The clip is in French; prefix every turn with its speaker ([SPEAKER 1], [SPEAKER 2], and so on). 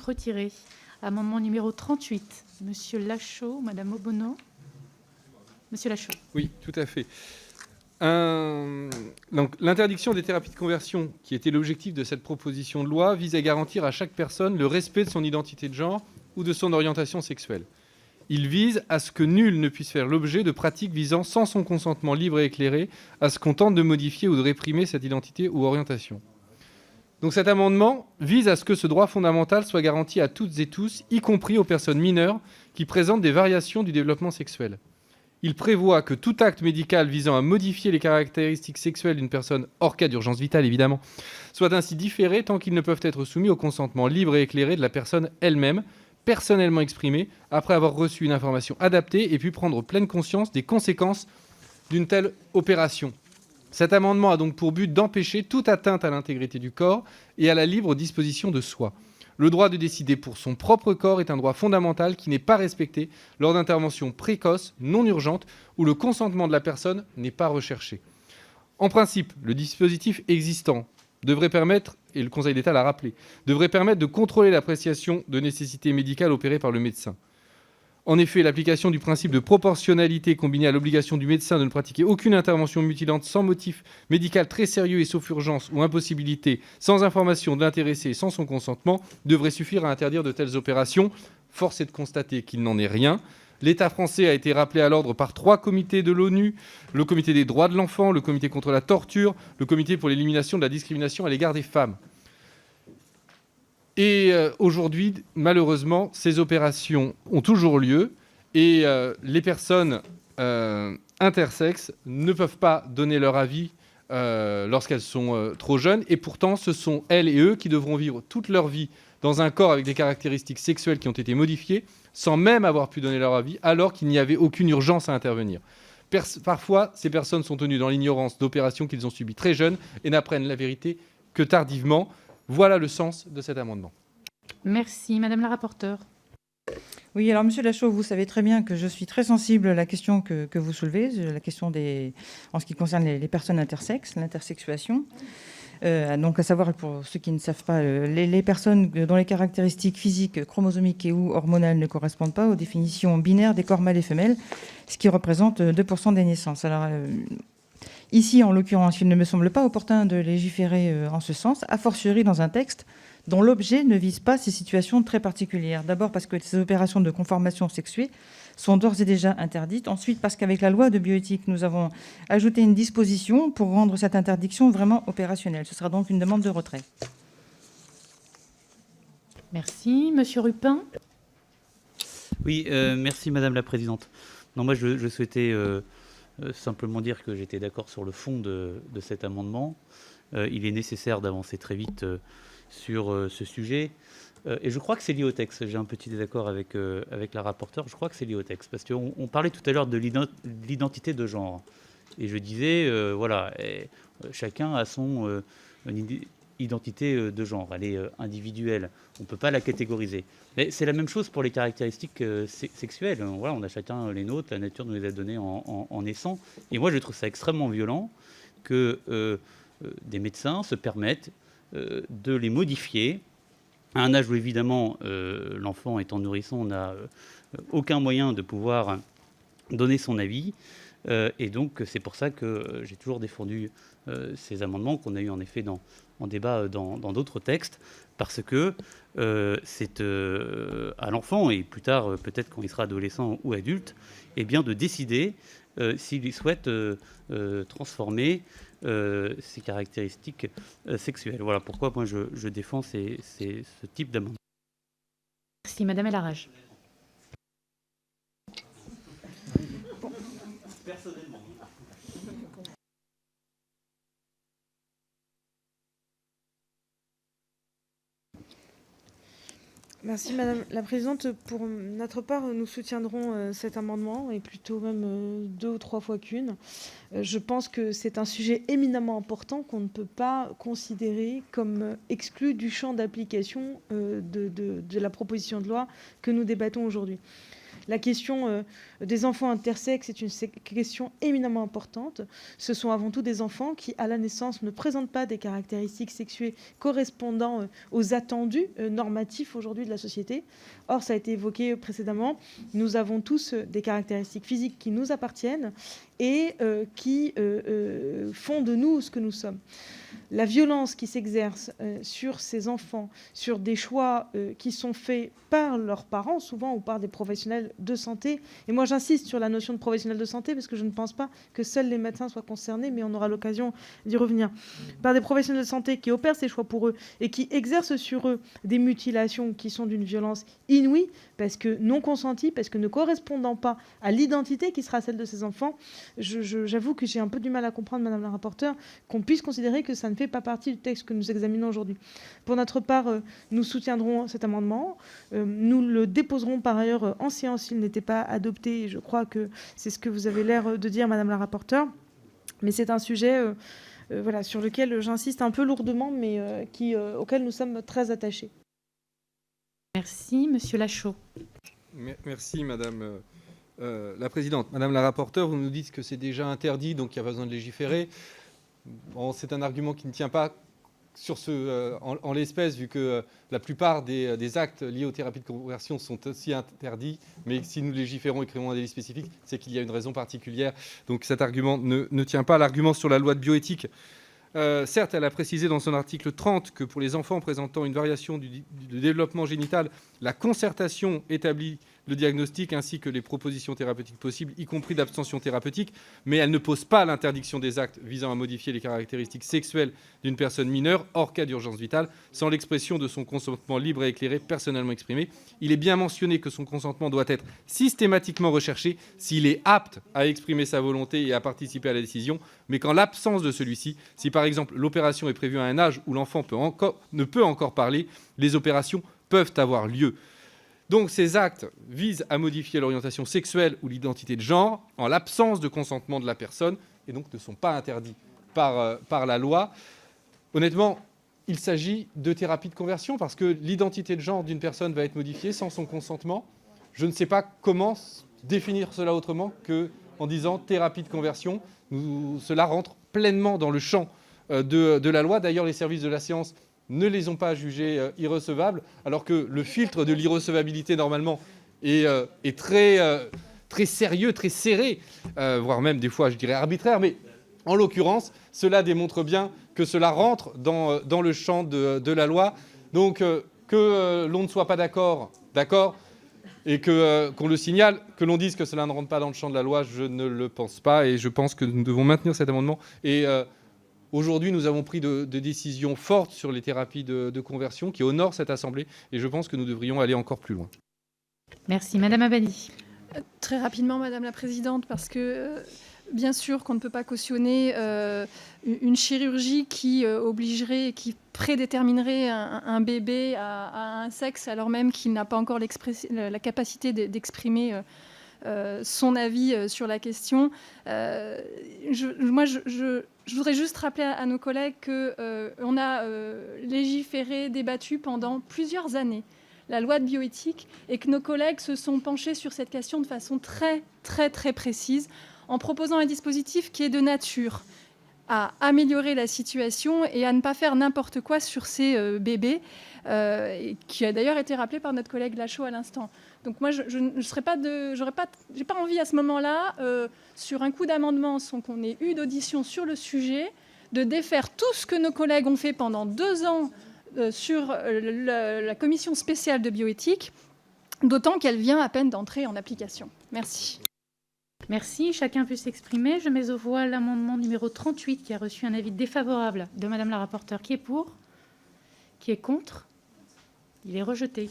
[SPEAKER 1] retiré. Amendement numéro 38, Monsieur Lachaud, Madame Obono. Monsieur Lachaud.
[SPEAKER 2] Oui, tout à fait. Donc, l'interdiction des thérapies de conversion, qui était l'objectif de cette proposition de loi, vise à garantir à chaque personne le respect de son identité de genre ou de son orientation sexuelle. Il vise à ce que nul ne puisse faire l'objet de pratiques visant, sans son consentement libre et éclairé, à ce qu'on tente de modifier ou de réprimer cette identité ou orientation. Donc cet amendement vise à ce que ce droit fondamental soit garanti à toutes et tous, y compris aux personnes mineures qui présentent des variations du développement sexuel. Il prévoit que tout acte médical visant à modifier les caractéristiques sexuelles d'une personne, hors cas d'urgence vitale évidemment, soit ainsi différé tant qu'ils ne peuvent être soumis au consentement libre et éclairé de la personne elle-même, personnellement exprimé, après avoir reçu une information adaptée et pu prendre pleine conscience des conséquences d'une telle opération. Cet amendement a donc pour but d'empêcher toute atteinte à l'intégrité du corps et à la libre disposition de soi. Le droit de décider pour son propre corps est un droit fondamental qui n'est pas respecté lors d'interventions précoces, non urgentes, où le consentement de la personne n'est pas recherché. En principe, le dispositif existant devrait permettre, et le Conseil d'État l'a rappelé, devrait permettre de contrôler l'appréciation de nécessité médicale opérée par le médecin. En effet, l'application du principe de proportionnalité combinée à l'obligation du médecin de ne pratiquer aucune intervention mutilante sans motif médical très sérieux et sauf urgence ou impossibilité, sans information de l'intéressé et sans son consentement, devrait suffire à interdire de telles opérations. Force est de constater qu'il n'en est rien. L'État français a été rappelé à l'ordre par 3 comités de l'ONU, le comité des droits de l'enfant, le comité contre la torture, le comité pour l'élimination de la discrimination à l'égard des femmes. Et aujourd'hui, malheureusement, ces opérations ont toujours lieu et les personnes intersexes ne peuvent pas donner leur avis lorsqu'elles sont trop jeunes. Et pourtant, ce sont elles et eux qui devront vivre toute leur vie dans un corps avec des caractéristiques sexuelles qui ont été modifiées sans même avoir pu donner leur avis, alors qu'il n'y avait aucune urgence à intervenir. Parfois, ces personnes sont tenues dans l'ignorance d'opérations qu'ils ont subies très jeunes et n'apprennent la vérité que tardivement. Voilà le sens de cet amendement.
[SPEAKER 1] Merci. Madame la rapporteure.
[SPEAKER 3] Oui, alors Monsieur Lachaud, vous savez très bien que je suis très sensible à la question que vous soulevez, la question en ce qui concerne les personnes intersexes, l'intersexuation. Donc, à savoir, pour ceux qui ne savent pas, les personnes dont les caractéristiques physiques, chromosomiques et ou hormonales ne correspondent pas aux définitions binaires des corps mâles et femelles, ce qui représente 2% des naissances. Alors, ici, en l'occurrence, il ne me semble pas opportun de légiférer en ce sens, a fortiori dans un texte dont l'objet ne vise pas ces situations très particulières. D'abord parce que ces opérations de conformation sexuée sont d'ores et déjà interdites. Ensuite parce qu'avec la loi de bioéthique, nous avons ajouté une disposition pour rendre cette interdiction vraiment opérationnelle. Ce sera donc une demande de retrait.
[SPEAKER 1] Merci. Monsieur Rupin.
[SPEAKER 4] Oui, merci Madame la Présidente. Non, moi je souhaitais simplement dire que j'étais d'accord sur le fond de cet amendement. Il est nécessaire d'avancer très vite sur ce sujet. Et je crois que c'est lié au texte. J'ai un petit désaccord avec la rapporteure. Je crois que c'est lié au texte. Parce qu'on parlait tout à l'heure de l'identité de genre. Et je disais, voilà, chacun a son identité de genre. Elle est individuelle. On ne peut pas la catégoriser. Mais c'est la même chose pour les caractéristiques sexuelles. Voilà, on a chacun les nôtres. La nature nous les a données en naissant. Et moi, je trouve ça extrêmement violent que des médecins se permettent de les modifier à un âge où, évidemment, l'enfant étant nourrisson n'a aucun moyen de pouvoir donner son avis. Et donc, c'est pour ça que j'ai toujours défendu ces amendements qu'on a eu en effet en débat dans d'autres textes, parce que c'est à l'enfant, et plus tard, peut-être quand il sera adolescent ou adulte, eh bien, de décider s'il souhaite transformer ces caractéristiques sexuelles. Voilà pourquoi moi je défends ce type d'amendement.
[SPEAKER 1] Merci. Madame Elarage.
[SPEAKER 4] Personnellement.
[SPEAKER 5] Merci Madame la Présidente. Pour notre part, nous soutiendrons cet amendement, et plutôt même 2 ou 3 fois qu'une. Je pense que c'est un sujet éminemment important qu'on ne peut pas considérer comme exclu du champ d'application de la proposition de loi que nous débattons aujourd'hui. La question des enfants intersexes est une question éminemment importante. Ce sont avant tout des enfants qui, à la naissance, ne présentent pas des caractéristiques sexuées correspondant aux attendus normatifs aujourd'hui de la société. Or, ça a été évoqué précédemment, nous avons tous des caractéristiques physiques qui nous appartiennent et qui font de nous ce que nous sommes. La violence qui s'exerce sur ces enfants, sur des choix qui sont faits par leurs parents, souvent, ou par des professionnels de santé. Et moi, j'insiste sur la notion de professionnel de santé, parce que je ne pense pas que seuls les médecins soient concernés, mais on aura l'occasion d'y revenir. Par des professionnels de santé qui opèrent ces choix pour eux et qui exercent sur eux des mutilations qui sont d'une violence inouïe, parce que non consentie, parce que ne correspondant pas à l'identité qui sera celle de ces enfants. J'avoue que j'ai un peu du mal à comprendre, Madame la rapporteure, qu'on puisse considérer que ça ne fait pas partie du texte que nous examinons aujourd'hui. Pour notre part, nous soutiendrons cet amendement. Nous le déposerons par ailleurs en séance s'il n'était pas adopté. Et je crois que c'est ce que vous avez l'air de dire, Madame la rapporteure. Mais c'est un sujet voilà, sur lequel j'insiste un peu lourdement, mais auquel nous sommes très attachés.
[SPEAKER 1] Merci. Monsieur Lachaud.
[SPEAKER 2] Merci, Madame la Présidente. Madame la rapporteure, vous nous dites que c'est déjà interdit, donc il n'y a pas besoin de légiférer. Bon, c'est un argument qui ne tient pas sur en l'espèce, vu que la plupart des actes liés aux thérapies de conversion sont aussi interdits. Mais si nous légiférons et créons un délit spécifique, c'est qu'il y a une raison particulière. Donc cet argument ne tient pas. L'argument sur la loi de bioéthique, certes, elle a précisé dans son article 30 que pour les enfants présentant une variation du développement génital, la concertation établit le diagnostic ainsi que les propositions thérapeutiques possibles, y compris d'abstention thérapeutique, mais elle ne pose pas l'interdiction des actes visant à modifier les caractéristiques sexuelles d'une personne mineure, hors cas d'urgence vitale, sans l'expression de son consentement libre et éclairé, personnellement exprimé. Il est bien mentionné que son consentement doit être systématiquement recherché s'il est apte à exprimer sa volonté et à participer à la décision, mais qu'en l'absence de celui-ci, si par exemple l'opération est prévue à un âge où l'enfant ne peut encore parler, les opérations peuvent avoir lieu. Donc ces actes visent à modifier l'orientation sexuelle ou l'identité de genre en l'absence de consentement de la personne et donc ne sont pas interdits par la loi. Honnêtement, il s'agit de thérapie de conversion parce que l'identité de genre d'une personne va être modifiée sans son consentement. Je ne sais pas comment définir cela autrement qu'en disant thérapie de conversion. Cela rentre pleinement dans le champ de la loi. D'ailleurs, les services de la séance ne les ont pas jugés irrecevables, alors que le filtre de l'irrecevabilité, normalement, est très sérieux, très serré, voire même des fois, je dirais, arbitraire. Mais en l'occurrence, cela démontre bien que cela rentre dans le champ de la loi. Donc, que l'on ne soit pas d'accord, et qu'on le signale, que l'on dise que cela ne rentre pas dans le champ de la loi, je ne le pense pas. Et je pense que nous devons maintenir cet amendement. Et aujourd'hui, nous avons pris de décisions fortes sur les thérapies de conversion qui honorent cette Assemblée. Et je pense que nous devrions aller encore plus loin.
[SPEAKER 1] Merci. Madame Abadi.
[SPEAKER 6] Très rapidement, Madame la Présidente, parce que bien sûr qu'on ne peut pas cautionner une chirurgie qui obligerait, qui prédéterminerait un bébé à un sexe alors même qu'il n'a pas encore la capacité d'exprimer son avis sur la question. Je voudrais juste rappeler à nos collègues qu'on a légiféré, débattu pendant plusieurs années la loi de bioéthique et que nos collègues se sont penchés sur cette question de façon très, très, très précise en proposant un dispositif qui est de nature à améliorer la situation et à ne pas faire n'importe quoi sur ces bébés, qui a d'ailleurs été rappelé par notre collègue Lachaud à l'instant. Donc moi, j'ai pas envie à ce moment-là, sur un coup d'amendement, sans qu'on ait eu d'audition sur le sujet, de défaire tout ce que nos collègues ont fait pendant 2 ans sur la commission spéciale de bioéthique, d'autant qu'elle vient à peine d'entrer en application. Merci.
[SPEAKER 1] Merci. Chacun peut s'exprimer. Je mets aux voix l'amendement numéro 38 qui a reçu un avis défavorable de Madame la rapporteure. Qui est pour ? Qui est contre ? Il est rejeté.